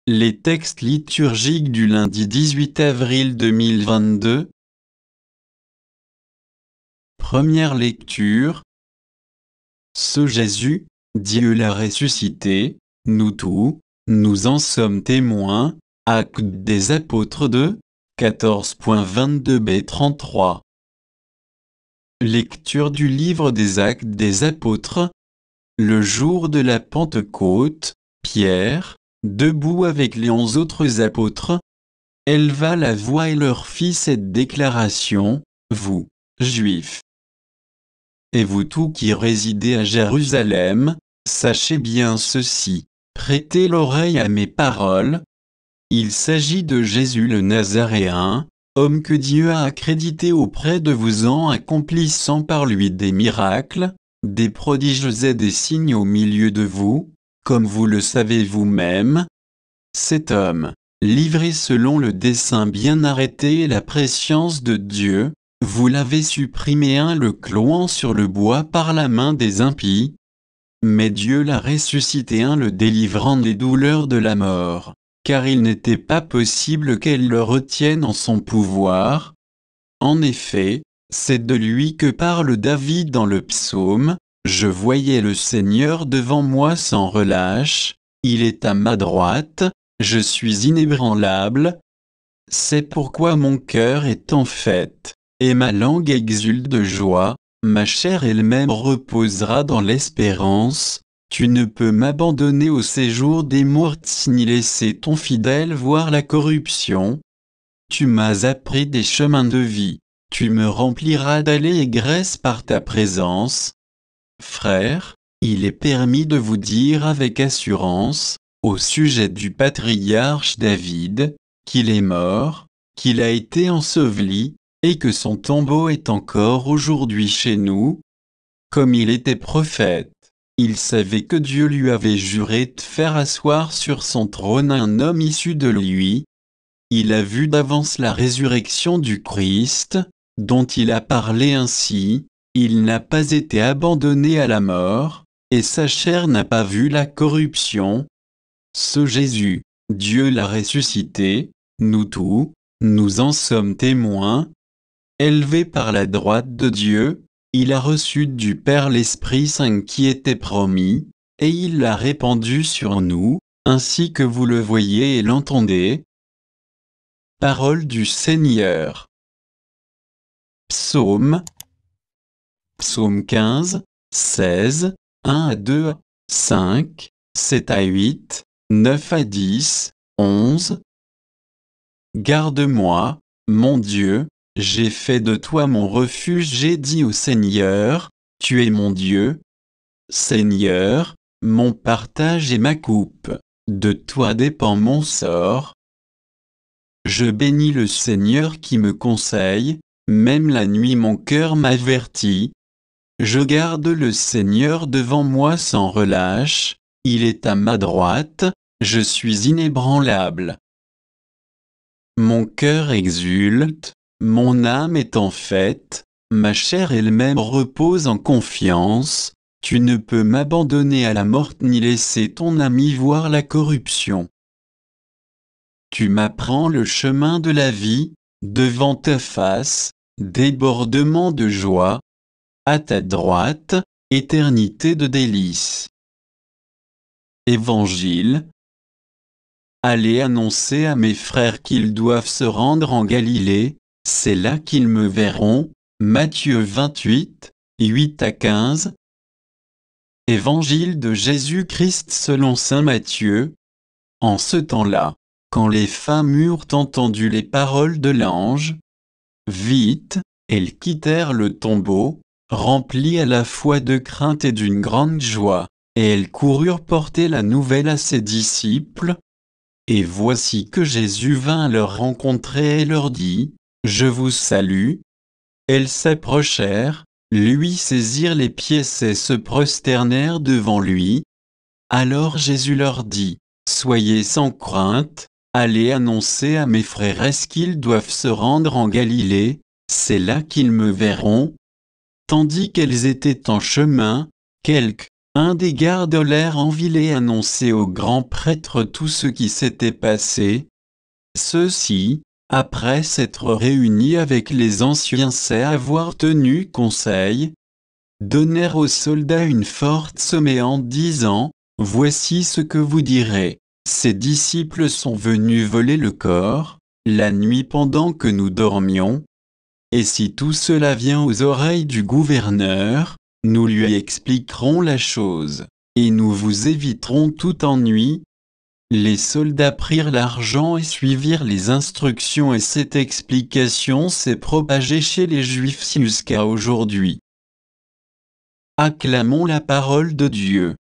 Les textes liturgiques du lundi 18 avril 2022. Première lecture. Ce Jésus, Dieu l'a ressuscité, nous tous, nous en sommes témoins. Actes des Apôtres 2, 14.22b 33. Lecture du livre des Actes des Apôtres. Le jour de la Pentecôte, Pierre, debout avec les 11 autres apôtres, éleva la voix et leur fit cette déclaration: Vous, Juifs, et vous tous qui résidez à Jérusalem, sachez bien ceci, prêtez l'oreille à mes paroles. Il s'agit de Jésus le Nazaréen, homme que Dieu a accrédité auprès de vous en accomplissant par lui des miracles, des prodiges et des signes au milieu de vous, comme vous le savez vous-même. Cet homme, livré selon le dessein bien arrêté et la prescience de Dieu, vous l'avez supprimé le clouant sur le bois par la main des impies. Mais Dieu l'a ressuscité le délivrant des douleurs de la mort, car il n'était pas possible qu'elle le retienne en son pouvoir. En effet, c'est de lui que parle David dans le psaume: Je voyais le Seigneur devant moi sans relâche, il est à ma droite, je suis inébranlable. C'est pourquoi mon cœur est en fête, et ma langue exulte de joie, ma chair elle-même reposera dans l'espérance. Tu ne peux m'abandonner au séjour des morts ni laisser ton fidèle voir la corruption. Tu m'as appris des chemins de vie, tu me rempliras d'allégresse par ta présence. Frères, il est permis de vous dire avec assurance, au sujet du patriarche David, qu'il est mort, qu'il a été enseveli, et que son tombeau est encore aujourd'hui chez nous. Comme il était prophète, il savait que Dieu lui avait juré de faire asseoir sur son trône un homme issu de lui. Il a vu d'avance la résurrection du Christ, dont il a parlé ainsi: il n'a pas été abandonné à la mort, et sa chair n'a pas vu la corruption. Ce Jésus, Dieu l'a ressuscité, nous tous, nous en sommes témoins. Élevé par la droite de Dieu, il a reçu du Père l'Esprit Saint qui était promis, et il l'a répandu sur nous, ainsi que vous le voyez et l'entendez. Parole du Seigneur. Psaume 15, 16, 1 à 2, 5, 7 à 8, 9 à 10, 11. Garde-moi, mon Dieu, j'ai fait de toi mon refuge, j'ai dit au Seigneur, tu es mon Dieu. Seigneur, mon partage et ma coupe, de toi dépend mon sort. Je bénis le Seigneur qui me conseille, même la nuit mon cœur m'avertit. Je garde le Seigneur devant moi sans relâche, il est à ma droite, je suis inébranlable. Mon cœur exulte, mon âme est en fête, ma chair elle-même repose en confiance. Tu ne peux m'abandonner à la mort ni laisser ton ami voir la corruption. Tu m'apprends le chemin de la vie, devant ta face, débordement de joie. À ta droite, éternité de délices. Évangile. Allez annoncer à mes frères qu'ils doivent se rendre en Galilée, c'est là qu'ils me verront. Matthieu 28, 8 à 15. Évangile de Jésus-Christ selon saint Matthieu. En ce temps-là, quand les femmes eurent entendu les paroles de l'ange, vite, elles quittèrent le tombeau, remplies à la fois de crainte et d'une grande joie, et elles coururent porter la nouvelle à ses disciples. Et voici que Jésus vint leur rencontrer et leur dit: Je vous salue. Elles s'approchèrent, lui saisirent les pieds et se prosternèrent devant lui. Alors Jésus leur dit: Soyez sans crainte, allez annoncer à mes frères qu'ils doivent se rendre en Galilée, c'est là qu'ils me verront. Tandis qu'elles étaient en chemin, quelques Un des gardes l'air en ville et annonçait au grand prêtre tout ce qui s'était passé. Ceux-ci, après s'être réunis avec les anciens et avoir tenu conseil, donnèrent aux soldats une forte sommée en disant, « Voici ce que vous direz. Ces disciples sont venus voler le corps, la nuit pendant que nous dormions. Et si tout cela vient aux oreilles du gouverneur, nous lui expliquerons la chose, et nous vous éviterons tout ennui. » Les soldats prirent l'argent et suivirent les instructions et cette explication s'est propagée chez les Juifs jusqu'à aujourd'hui. Acclamons la parole de Dieu.